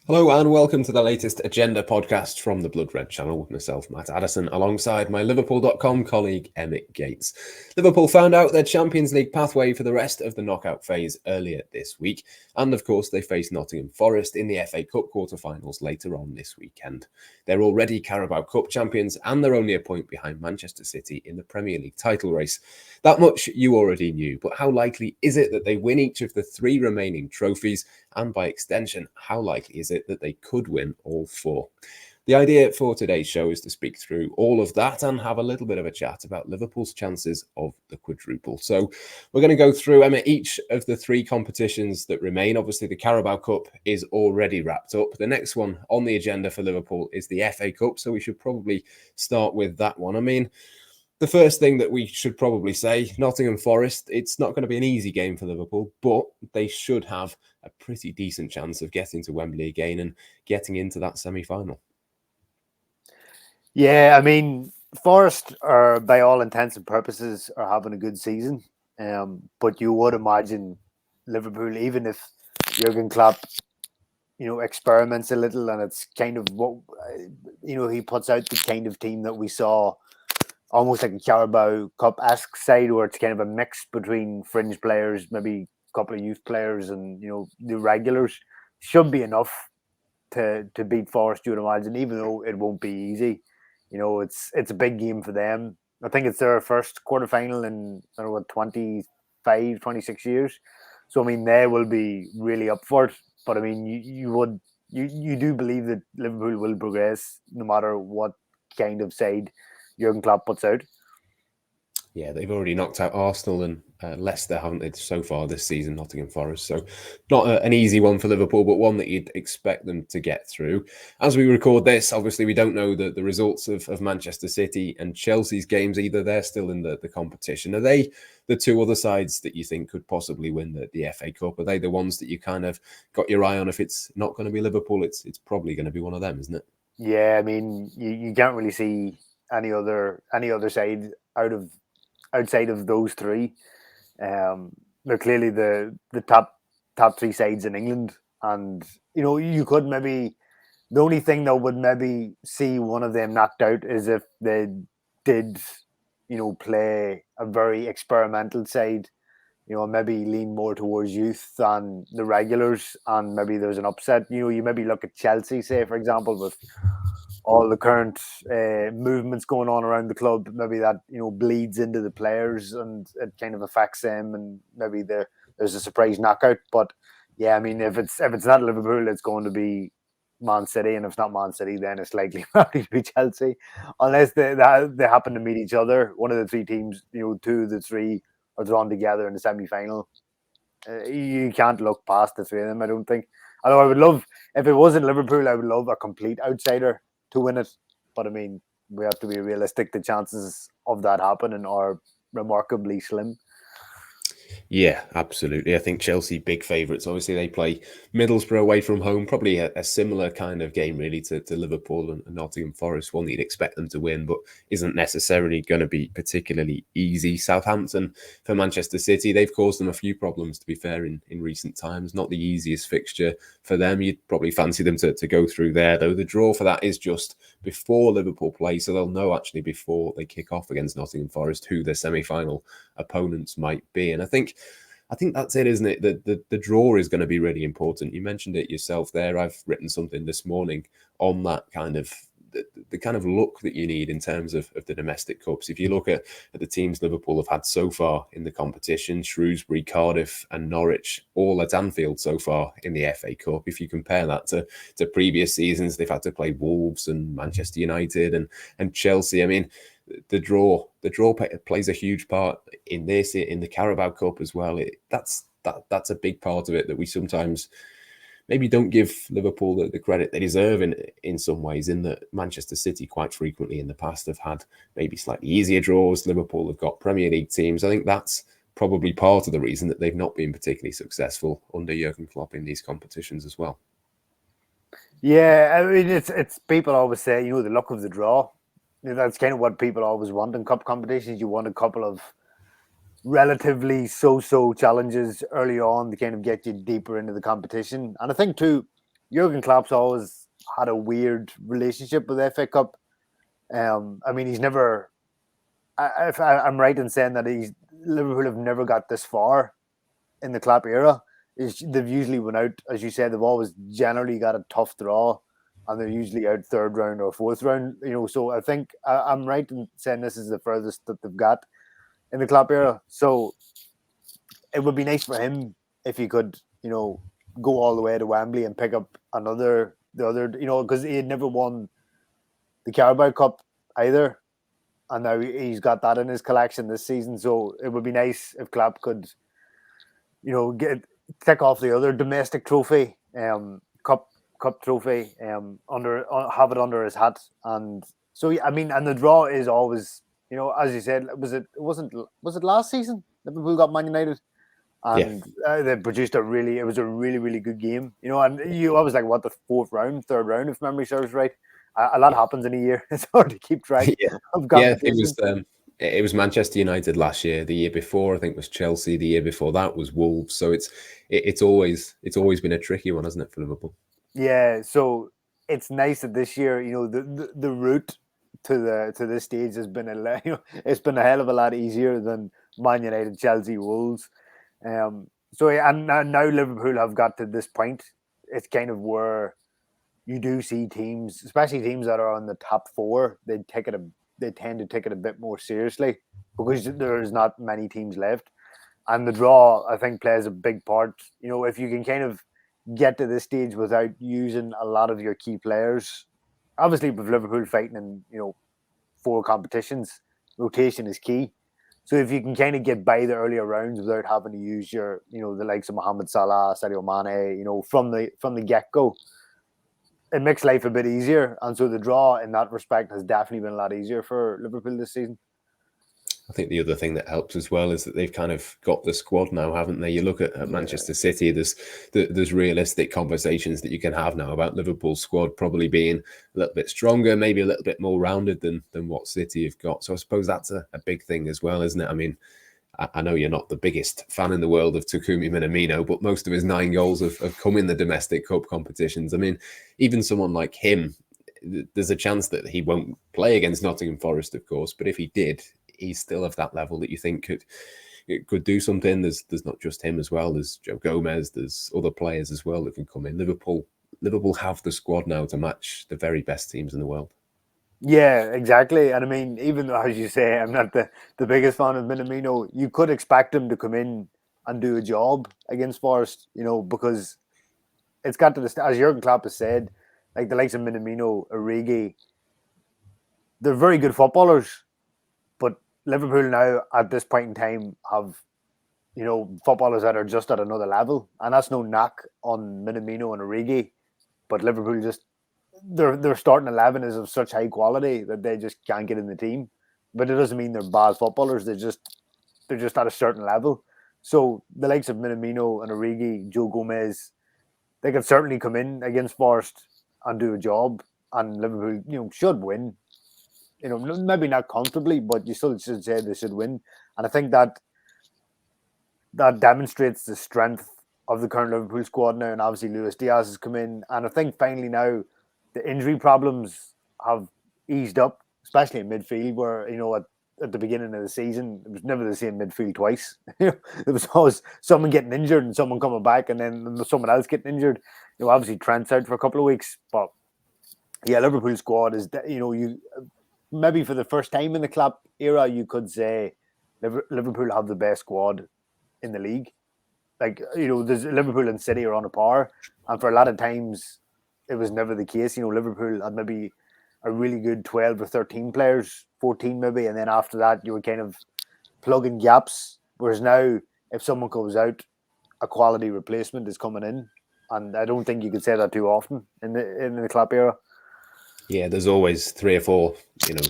Hello and welcome to the latest Agenda podcast from the Blood Red channel with myself, Matt Addison, alongside my Liverpool.com colleague, Emmet Gates. Liverpool found out their Champions League pathway for the rest of the knockout phase earlier this week, and of course they face Nottingham Forest in the FA Cup quarter-finals later on this weekend. They're already Carabao Cup champions and they're only a point behind Manchester City in the Premier League title race. That much you already knew, but how likely is it that they win each of the three remaining trophies? And by extension, how likely is it that they could win all four? The idea for today's show is to speak through all of that and have a little bit of a chat about Liverpool's chances of the quadruple. So we're going to go through, Emma, each of the three competitions that remain. Obviously, the Carabao Cup is already wrapped up. The next one on the agenda for Liverpool is the FA Cup, so we should probably start with that one. I mean, the first thing that we should probably say, Nottingham Forest, it's not going to be an easy game for Liverpool, but they should have a pretty decent chance of getting to Wembley again and getting into that semi-final. Yeah, I mean, Forest are, by all intents and purposes, are having a good season. But you would imagine Liverpool, even if Jurgen Klopp, experiments a little, and it's kind of what, he puts out the kind of team that we saw, almost like a Carabao Cup-esque side, where it's kind of a mix between fringe players, maybe a couple of youth players, and the regulars. Should be enough to beat Forest, you would imagine, even though it won't be easy. It's a big game for them. I think it's their first quarterfinal in, I don't know, what, 25, 26 years. So, I mean, they will be really up for it. But, I mean, you do believe that Liverpool will progress no matter what kind of side Jurgen Klopp puts out. Yeah, they've already knocked out Arsenal and Leicester, haven't they, so far this season, Nottingham Forest. So not an easy one for Liverpool, but one that you'd expect them to get through. As we record this, obviously we don't know the results of Manchester City and Chelsea's games either. They're still in the competition. Are they the two other sides that you think could possibly win the FA Cup? Are they the ones that you kind of got your eye on? If it's not going to be Liverpool, it's probably going to be one of them, isn't it? Yeah, I mean, you can't really see any other side outside of those three. They're clearly the top three sides in England, and you could maybe, the only thing that would maybe see one of them knocked out is if they did play a very experimental side, maybe lean more towards youth than the regulars, and maybe there's an upset. You maybe look at Chelsea, say, for example, with all the current movements going on around the club, maybe that bleeds into the players and it kind of affects them, and maybe there's a surprise knockout. But yeah, I mean, if it's not Liverpool, it's going to be Man City, and if it's not Man City, then it's likely to be Chelsea, unless they happen to meet each other. One of the three teams, two of the three are drawn together in the semi-final. You can't look past the three of them, I don't think. Although I would love, if it wasn't Liverpool, I would love a complete outsider to win it. But I mean, we have to be realistic. The chances of that happening are remarkably slim. Yeah, absolutely. I think Chelsea big favourites. Obviously, they play Middlesbrough away from home. Probably a similar kind of game, really, to Liverpool and Nottingham Forest. One that you'd expect them to win, but isn't necessarily going to be particularly easy. Southampton for Manchester City, they've caused them a few problems, to be fair, in recent times. Not the easiest fixture for them. You'd probably fancy them to go through there, though. The draw for that is just before Liverpool play, so they'll know actually before they kick off against Nottingham Forest who their semi-final opponents might be. And I think that's it, isn't it? The draw is going to be really important. You mentioned it yourself there. I've written something this morning on that kind of the kind of look that you need in terms of the domestic cups. If you look at the teams Liverpool have had so far in the competition, Shrewsbury, Cardiff and Norwich, all at Anfield so far in the FA Cup. If you compare that to previous seasons, they've had to play Wolves and Manchester United and Chelsea. I mean, the draw plays a huge part in this, in the Carabao Cup as well. That's a big part of it that we sometimes maybe don't give Liverpool the credit they deserve in some ways, in that Manchester City quite frequently in the past have had maybe slightly easier draws. Liverpool have got Premier League teams. I think that's probably part of the reason that they've not been particularly successful under Jurgen Klopp in these competitions as well. Yeah, I mean, it's people always say, the luck of the draw. That's kind of what people always want in cup competitions. You want a couple of relatively so-so challenges early on to kind of get you deeper into the competition. And I think too, Jurgen Klopp's always had a weird relationship with the FA Cup. I mean, he's never. If I'm right in saying that Liverpool have never got this far in the Klopp era. They've usually went out, as you said, they've always generally got a tough draw, and they're usually out third round or fourth round. So I think I'm right in saying this is the furthest that they've got in the Klopp era. So it would be nice for him if he could, go all the way to Wembley and pick up the other, because he had never won the Carabao Cup either, and now he's got that in his collection this season. So it would be nice if Klopp could, tick off the other domestic trophy, cup trophy, have it under his hat. And so I mean, and the draw is always, as you said, was it last season Liverpool got Man United, and they produced it was a really, really good game, and I was like, what, the third round, if memory serves right. A lot happens in a year. It's hard to keep track of competition. It was Manchester United last year. The year before, I think, was Chelsea. The year before that was Wolves. So it's always been a tricky one, hasn't it, for Liverpool? Yeah. So it's nice that this year, the route to this stage has been it's been a hell of a lot easier than Man United, Chelsea, Wolves. So and now Liverpool have got to this point. It's kind of where you do see teams, especially teams that are on the top four, they tend to take it a bit more seriously because there's not many teams left. And the draw, I think, plays a big part. If you can kind of get to this stage without using a lot of your key players, obviously with Liverpool fighting in, 4 competitions, rotation is key. So if you can kind of get by the earlier rounds without having to use your, the likes of Mohamed Salah, Sadio Mane, from the get-go, it makes life a bit easier. And so the draw in that respect has definitely been a lot easier for Liverpool this season. I think the other thing that helps as well is that they've kind of got the squad now, haven't they? You look at Manchester City, there's realistic conversations that you can have now about Liverpool's squad probably being a little bit stronger, maybe a little bit more rounded than what City have got. So I suppose that's a big thing as well, isn't it? I mean, I know you're not the biggest fan in the world of Takumi Minamino, but most of his 9 goals have come in the domestic cup competitions. I mean, even someone like him, there's a chance that he won't play against Nottingham Forest, of course, but if he did, he's still of that level that you think could do something. There's not just him as well. There's Joe Gomez. There's other players as well that can come in. Liverpool have the squad now to match the very best teams in the world. Yeah, exactly. And I mean, even though, as you say, I'm not the biggest fan of Minamino, you could expect him to come in and do a job against Forest, because it's got to the, as Jurgen Klopp has said, like the likes of Minamino, Origi, they're very good footballers, but Liverpool now at this point in time have, footballers that are just at another level, and that's no knock on Minamino and Origi, but Liverpool just their starting 11 is of such high quality that they just can't get in the team. But it doesn't mean they're bad footballers. They're just at a certain level. So the likes of Minamino and Origi, Joe Gomez, they can certainly come in against Forest and do a job. And Liverpool, should win. Maybe not comfortably, but you still should say they should win. And I think that demonstrates the strength of the current Liverpool squad now. And obviously Luis Diaz has come in. And I think finally now the injury problems have eased up, especially in midfield, where, at the beginning of the season, it was never the same midfield twice. There was always someone getting injured and someone coming back and then someone else getting injured. Obviously Trent's out for a couple of weeks, but yeah, Liverpool squad is, you maybe for the first time in the Klopp era, you could say Liverpool have the best squad in the league. Like, there's Liverpool and City are on a par, and for a lot of times it was never the case. Liverpool had maybe a really good 12 or 13 players, 14 maybe, and then after that you were kind of plugging gaps. Whereas now, if someone goes out, a quality replacement is coming in, and I don't think you could say that too often in the Klopp era. Yeah, there's always 3 or 4,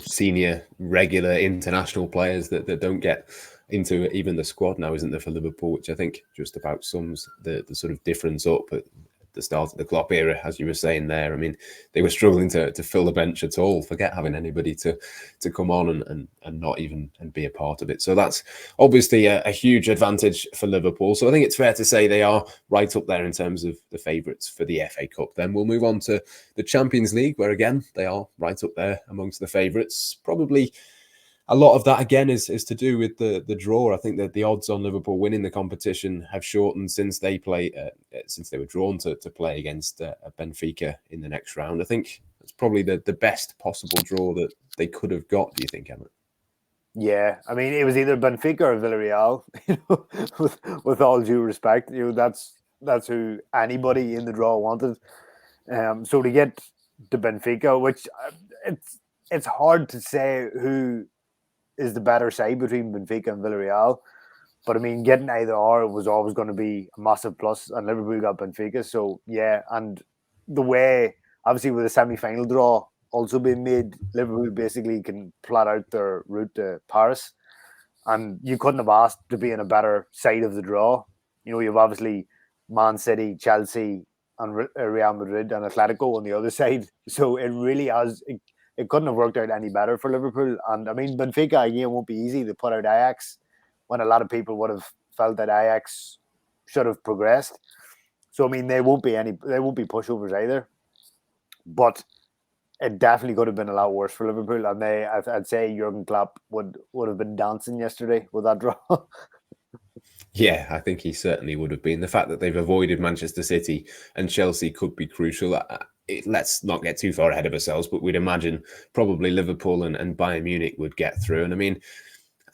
senior, regular, international players that don't get into even the squad now, isn't there, for Liverpool, which I think just about sums the sort of difference up. But the start of the Klopp era, as you were saying there. I mean, they were struggling to fill the bench at all. Forget having anybody to come on and not even and be a part of it. So that's obviously a huge advantage for Liverpool. So I think it's fair to say they are right up there in terms of the favourites for the FA Cup. Then we'll move on to the Champions League, where again they are right up there amongst the favourites. Probably a lot of that again is to do with the draw. I think that the odds on Liverpool winning the competition have shortened since they were drawn to play against Benfica in the next round. I think it's probably the best possible draw that they could have got. Do you think, Emmet? Yeah, I mean, it was either Benfica or Villarreal. With all due respect, that's who anybody in the draw wanted. So to get to Benfica, which it's hard to say who is the better side between Benfica and Villarreal. But I mean, getting either or was always going to be a massive plus, and Liverpool got Benfica. So yeah, and the way, obviously with the semi-final draw also being made, Liverpool basically can plot out their route to Paris, and you couldn't have asked to be in a better side of the draw. You've obviously Man City, Chelsea, and Real Madrid and Atletico on the other side. So it really has. It couldn't have worked out any better for Liverpool. And I mean, Benfica again won't be easy to put out Ajax when a lot of people would have felt that Ajax should have progressed. So I mean, they won't be pushovers either. But it definitely could have been a lot worse for Liverpool. And I'd say Jurgen Klopp would have been dancing yesterday with that draw. Yeah, I think he certainly would have been. The fact that they've avoided Manchester City and Chelsea could be crucial. Let's not get too far ahead of ourselves, but we'd imagine probably Liverpool and Bayern Munich would get through. And I mean,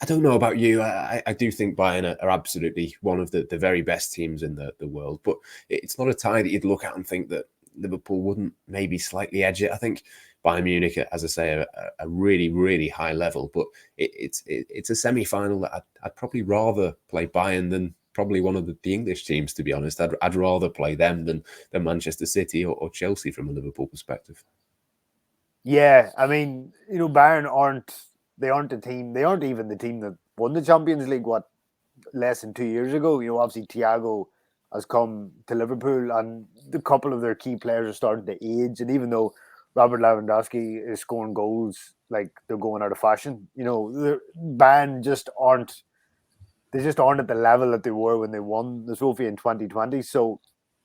I don't know about you. I do think Bayern are absolutely one of the very best teams in the world, but it's not a tie that you'd look at and think that Liverpool wouldn't maybe slightly edge it. I think Bayern Munich, as I say, are a really, really high level, but it's a semi-final that I'd probably rather play Bayern than probably one of the English teams, to be honest. I'd rather play them than Manchester City or Chelsea from a Liverpool perspective. Yeah, I mean, Bayern aren't a team. They aren't even the team that won the Champions League, less than 2 years ago. Obviously Thiago has come to Liverpool, and a couple of their key players are starting to age. And even though Robert Lewandowski is scoring goals like they're going out of fashion, Bayern just aren't. They just aren't at the level that they were when they won the trophy in 2020. So,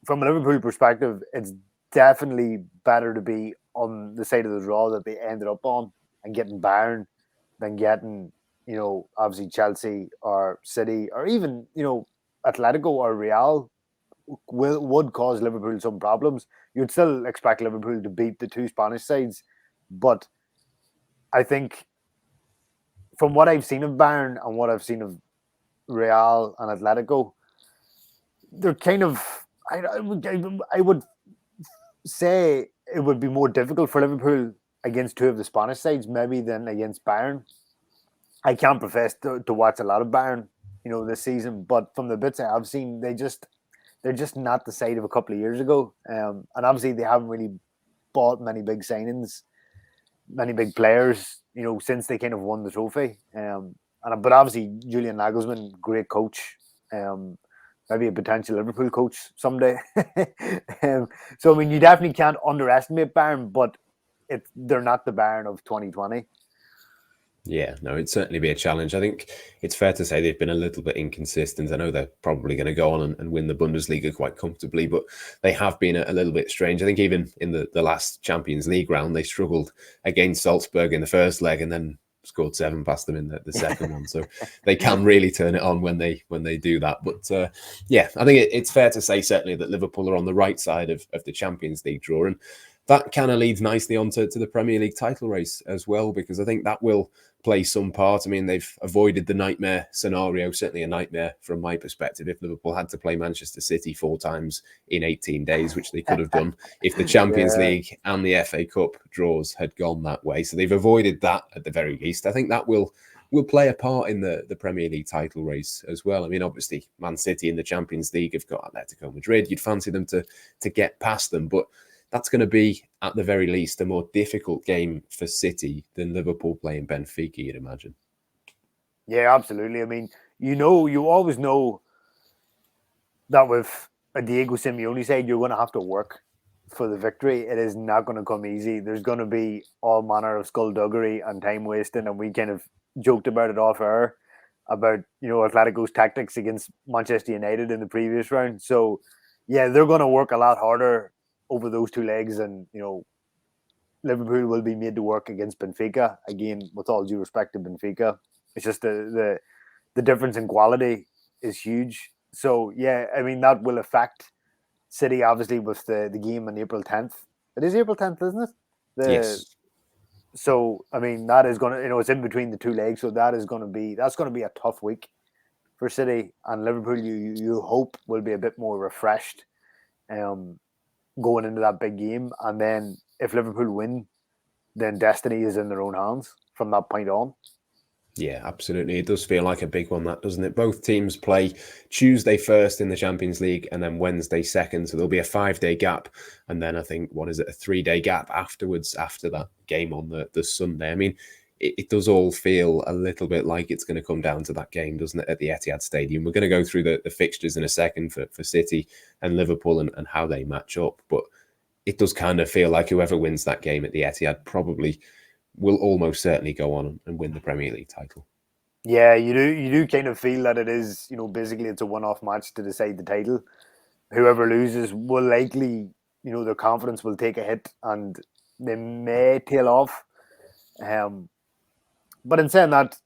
from a Liverpool perspective, it's definitely better to be on the side of the draw that they ended up on and getting Bayern than getting, obviously Chelsea or City or even, Atletico or Real would cause Liverpool some problems. You'd still expect Liverpool to beat the two Spanish sides, but I think from what I've seen of Bayern and what I've seen of Real and Atletico, they're kind of. I would say it would be more difficult for Liverpool against two of the Spanish sides, maybe, than against Bayern. I can't profess to watch a lot of Bayern, this season, but from the bits I have seen, they're just not the side of a couple of years ago. And obviously they haven't really bought many big signings, many big players, since they kind of won the trophy. But obviously Julian Nagelsmann, great coach, maybe a potential Liverpool coach someday. So I mean, you definitely can't underestimate Bayern, but they're not the Bayern of 2020. Yeah, no, it'd certainly be a challenge. I think it's fair to say they've been a little bit inconsistent. I know they're probably going to go on and win the Bundesliga quite comfortably, but they have been a little bit strange. I think even in the last Champions League round, they struggled against Salzburg in the first leg and then scored 7 past them in the second one. So they can really turn it on when they do that. But yeah, I think it's fair to say certainly that Liverpool are on the right side of the Champions League draw. And that kind of leads nicely on to the Premier League title race as well, because I think that will play some part. I mean, they've avoided the nightmare scenario, certainly a nightmare from my perspective, if Liverpool had to play Manchester City 4 times in 18 days, which they could have done if the Champions League and the FA Cup draws had gone that way. So they've avoided that at the very least. I think that will play a part in the Premier League title race as well. I mean, obviously, Man City in the Champions League have got Atletico Madrid. You'd fancy them to get past them, but that's going to be, at the very least, a more difficult game for City than Liverpool playing Benfica, you'd imagine. Yeah, absolutely. I mean, you always know that with a Diego Simeone side, you're going to have to work for the victory. It is not going to come easy. There's going to be all manner of skullduggery and time wasting, and we kind of joked about it off air about Atletico's tactics against Manchester United in the previous round. So yeah, they're going to work a lot harder over those two legs, and Liverpool will be made to work against Benfica. Again, with all due respect to Benfica, it's just the difference in quality is huge. So yeah, I mean that will affect City obviously with the game on April 10th. It is April 10th, isn't it? Yes. So I mean that is gonna it's in between the two legs, so that's gonna be a tough week for City, and Liverpool. You hope will be a bit more refreshed, going into that big game, and then if Liverpool win, then destiny is in their own hands from that point on. Yeah, absolutely. It does feel like a big one, that, doesn't it? Both teams play Tuesday first in the Champions League and then Wednesday second. So there'll be a 5-day gap. And then I think, a 3-day gap afterwards after that game on the Sunday. I mean, it does all feel a little bit like it's going to come down to that game, doesn't it, at the Etihad Stadium? We're going to go through the fixtures in a second for City and Liverpool and how they match up. But it does kind of feel like whoever wins that game at the Etihad probably will almost certainly go on and win the Premier League title. Yeah, you do kind of feel that it is, basically it's a one-off match to decide the title. Whoever loses will likely, their confidence will take a hit and they may tail off. But in saying that,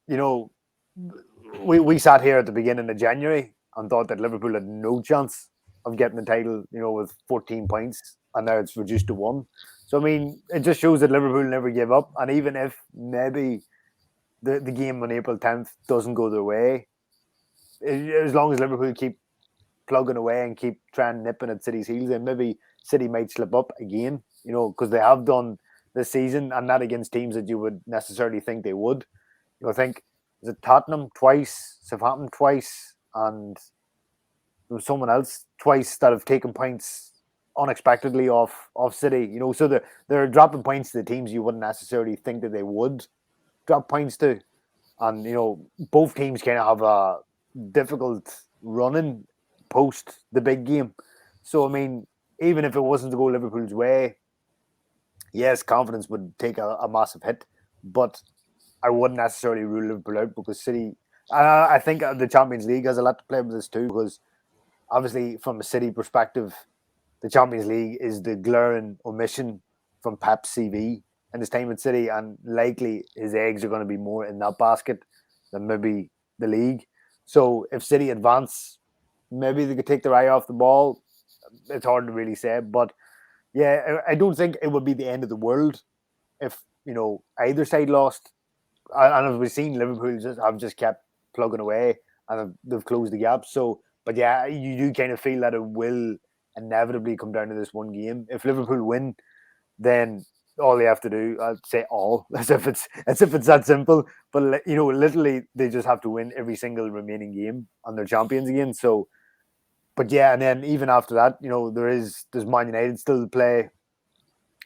we sat here at the beginning of January and thought that Liverpool had no chance of getting the title, with 14 points, and now it's reduced to 1. So, I mean, it just shows that Liverpool never give up. And even if maybe the game on April 10th doesn't go their way, as long as Liverpool keep plugging away and keep trying nipping at City's heels, then maybe City might slip up again, because they have done this season, and not against teams that you would necessarily think they would. I think, is it Tottenham twice, Southampton twice, and there was someone else twice that have taken points unexpectedly off City, so they're dropping points to the teams you wouldn't necessarily think that they would drop points to. And, both teams kind of have a difficult running post the big game. So, I mean, even if it wasn't to go Liverpool's way, yes, confidence would take a massive hit, but I wouldn't necessarily rule Liverpool out because City, I think the Champions League has a lot to play with this too, because obviously from a City perspective, the Champions League is the glaring omission from Pep's CV and his time at City, and likely his eggs are going to be more in that basket than maybe the league. So if City advance, maybe they could take their eye off the ball. It's hard to really say, but yeah, I don't think it would be the end of the world if either side lost. And as we've seen, Liverpool have just kept plugging away and they've closed the gap. So, but yeah, you do kind of feel that it will inevitably come down to this one game. If Liverpool win, then all they have to do, I'd say all, as if it's that simple. But literally, they just have to win every single remaining game and they're champions again. So, but yeah, and then even after that, there's Man United still to play.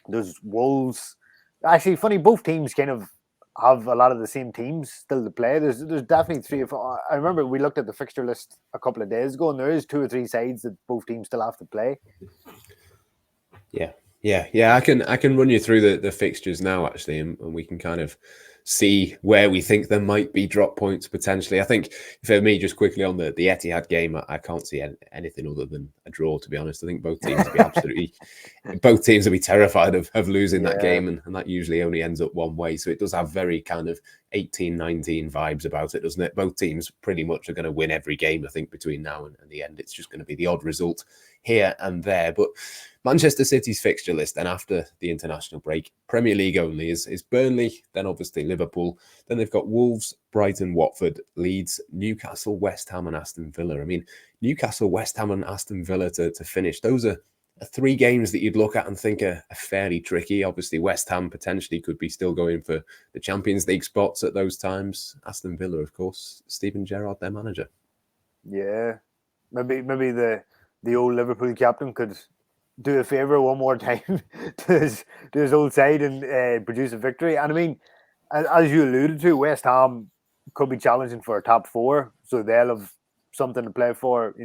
There's Wolves. Actually, funny, both teams kind of have a lot of the same teams still to play. There's definitely 3 or 4. I remember we looked at the fixture list a couple of days ago, and there is 2 or 3 sides that both teams still have to play. Yeah. I can run you through the fixtures now, actually, and we can kind of see where we think there might be drop points potentially. I think for me, just quickly on the Etihad game, I can't see anything other than a draw, to be honest. I think both teams will be both teams will be terrified of losing that game, and that usually only ends up one way. So it does have very kind of 18-19 vibes about it, doesn't it? Both teams pretty much are going to win every game, I think, between now and the end. It's just going to be the odd result here and there. But Manchester City's fixture list, and after the international break, Premier League only, is Burnley, then obviously Liverpool. Then they've got Wolves, Brighton, Watford, Leeds, Newcastle, West Ham and Aston Villa. I mean, Newcastle, West Ham and Aston Villa to finish. Those are 3 games that you'd look at and think are fairly tricky. Obviously, West Ham potentially could be still going for the Champions League spots at those times. Aston Villa, of course, Steven Gerrard, their manager. Yeah, maybe the old Liverpool captain could do a favour one more time to his old side and produce a victory. And I mean, as you alluded to, West Ham could be challenging for a top 4, so they'll have something to play for.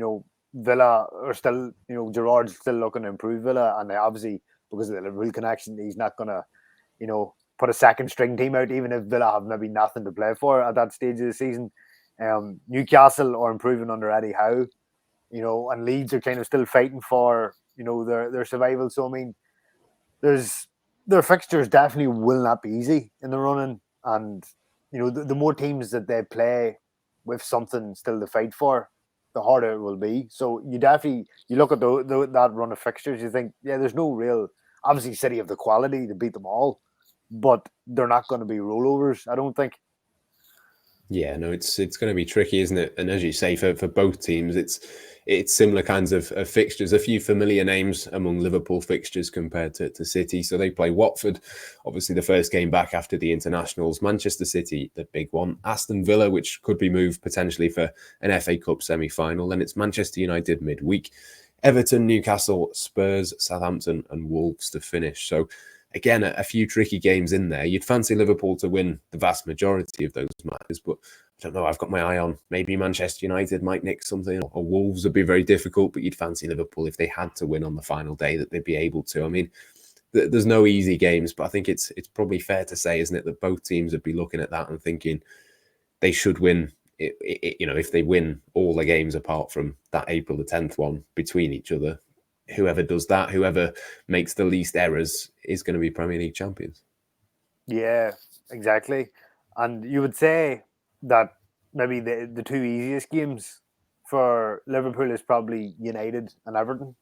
Villa are still, Gerard's still looking to improve Villa, and they obviously, because of the Liverpool connection, he's not gonna, put a second string team out, even if Villa have maybe nothing to play for at that stage of the season. Newcastle are improving under Eddie Howe, and Leeds are kind of still fighting for, their survival. So I mean, their fixtures definitely will not be easy in the running, and the more teams that they play with something still to fight for, the harder it will be. So you look at that run of fixtures, you think, yeah, there's no real, obviously City have the quality to beat them all, but they're not going to be rollovers, I don't think. Yeah, no, it's going to be tricky, isn't it? And as you say, for both teams, it's similar kinds of fixtures. A few familiar names among Liverpool fixtures compared to City. So they play Watford, obviously the first game back after the internationals. Manchester City, the big one. Aston Villa, which could be moved potentially for an FA Cup semi-final. Then it's Manchester United midweek. Everton, Newcastle, Spurs, Southampton, and Wolves to finish. So again, a few tricky games in there. You'd fancy Liverpool to win the vast majority of those matches, but I don't know. I've got my eye on maybe Manchester United might nick something, or Wolves would be very difficult, but you'd fancy Liverpool if they had to win on the final day that they'd be able to. I mean, there's no easy games, but I think it's probably fair to say, isn't it, that both teams would be looking at that and thinking they should win. If they win all the games apart from that April the 10th one between each other, whoever does that, whoever makes the least errors is going to be Premier League champions. Yeah, exactly. And you would say that maybe the two easiest games for Liverpool is probably United and Everton,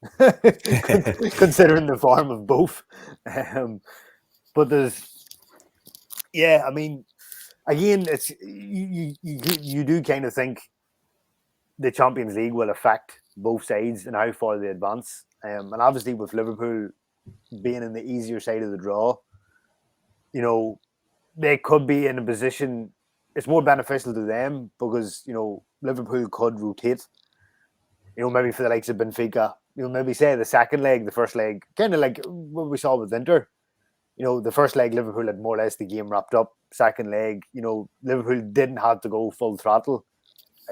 considering the form of both. But I mean, again, it's you do kind of think the Champions League will affect both sides and how far they advance. And obviously, with Liverpool being in the easier side of the draw, they could be in a position. It's more beneficial to them because Liverpool could rotate. Maybe for the likes of Benfica, maybe say the second leg, the first leg, kind of like what we saw with Inter. The first leg Liverpool had more or less the game wrapped up. Second leg, Liverpool didn't have to go full throttle.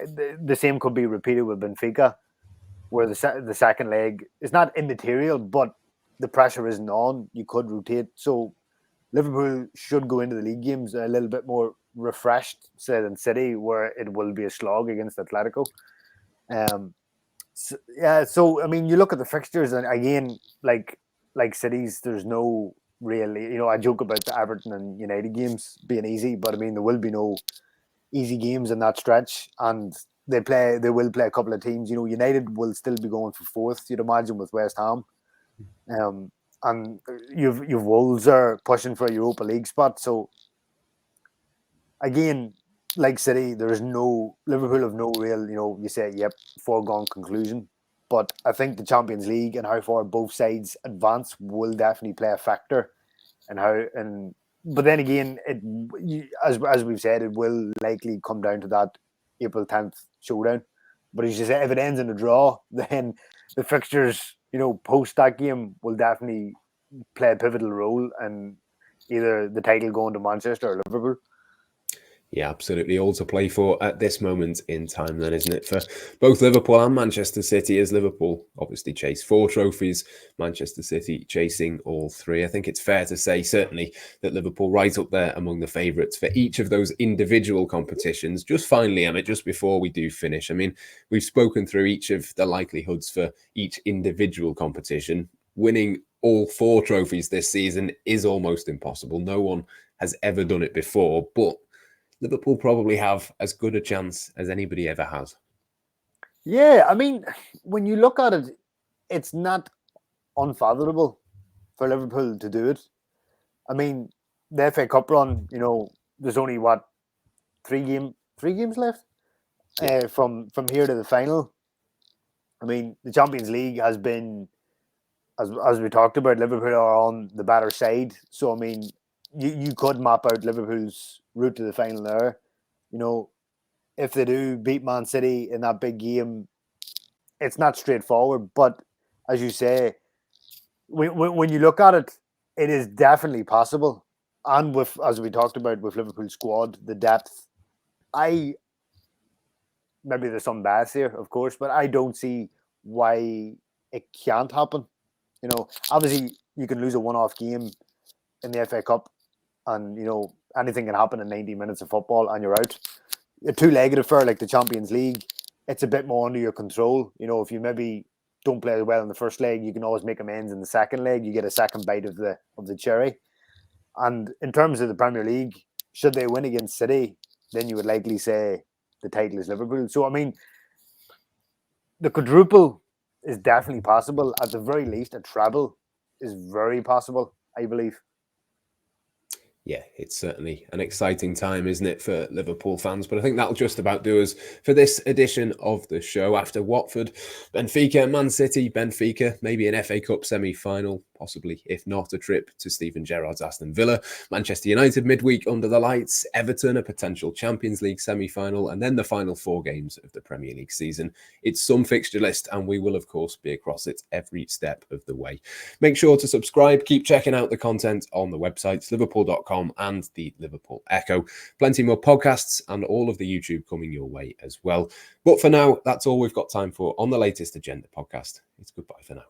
The same could be repeated with Benfica, where the second leg is not immaterial, but the pressure isn't on. You could rotate. So Liverpool should go into the league games a little bit more refreshed, say, than City, where it will be a slog against Atletico. So I mean, you look at the fixtures, and again, like City's, there's no really, I joke about the Everton and United games being easy, but I mean, there will be no easy games in that stretch, and they will play a couple of teams. United will still be going for fourth, you'd imagine, with West Ham. And you've Wolves are pushing for a Europa League spot. So again, like City, there's no Liverpool have no real, you say, yep, foregone conclusion. But I think the Champions League and how far both sides advance will definitely play a factor. But then again, as we've said, it will likely come down to that April 10th showdown. But as you say, if it ends in a draw, then the fixtures, post that game will definitely play a pivotal role, and either the title going to Manchester or Liverpool. Yeah, absolutely. All to play for at this moment in time, then, isn't it? For both Liverpool and Manchester City, as Liverpool obviously chase 4 trophies, Manchester City chasing all 3. I think it's fair to say, certainly, that Liverpool right up there among the favourites for each of those individual competitions. Just finally, Emmet, just before we do finish, I mean, we've spoken through each of the likelihoods for each individual competition. Winning all 4 trophies this season is almost impossible. No one has ever done it before, but Liverpool probably have as good a chance as anybody ever has. Yeah, I mean, when you look at it, it's not unfathomable for Liverpool to do it. I mean, the FA Cup run, there's only 3 games left from here to the final. I mean, the Champions League has been, as we talked about, Liverpool are on the better side. So, I mean, you could map out Liverpool's route to the final there. If they do beat Man City in that big game, it's not straightforward. But as you say, when you look at it, it is definitely possible. And with, as we talked about, with Liverpool's squad, the depth, maybe there's some bias here, of course, but I don't see why it can't happen. You know, obviously you can lose a one-off game in the FA Cup, and you know anything can happen in 90 minutes of football, and you're out. A two-legged affair like the Champions League, it's a bit more under your control. You know, if you maybe don't play well in the first leg, you can always make amends in the second leg. You get a second bite of the cherry. And in terms of the Premier League, should they win against City, then you would likely say the title is Liverpool. So I mean, the quadruple is definitely possible. At the very least, a treble is very possible, I believe. Yeah, it's certainly an exciting time, isn't it, for Liverpool fans? But I think that'll just about do us for this edition of the show. After Watford, Benfica, Man City, Benfica, maybe an FA Cup semi-final, possibly, if not, a trip to Steven Gerrard's Aston Villa, Manchester United midweek under the lights, Everton, a potential Champions League semi-final, and then the final 4 games of the Premier League season. It's some fixture list, and we will, of course, be across it every step of the way. Make sure to subscribe. Keep checking out the content on the websites, liverpool.com and the Liverpool Echo. Plenty more podcasts and all of the YouTube coming your way as well. But for now, that's all we've got time for on the latest Agenda podcast. It's goodbye for now.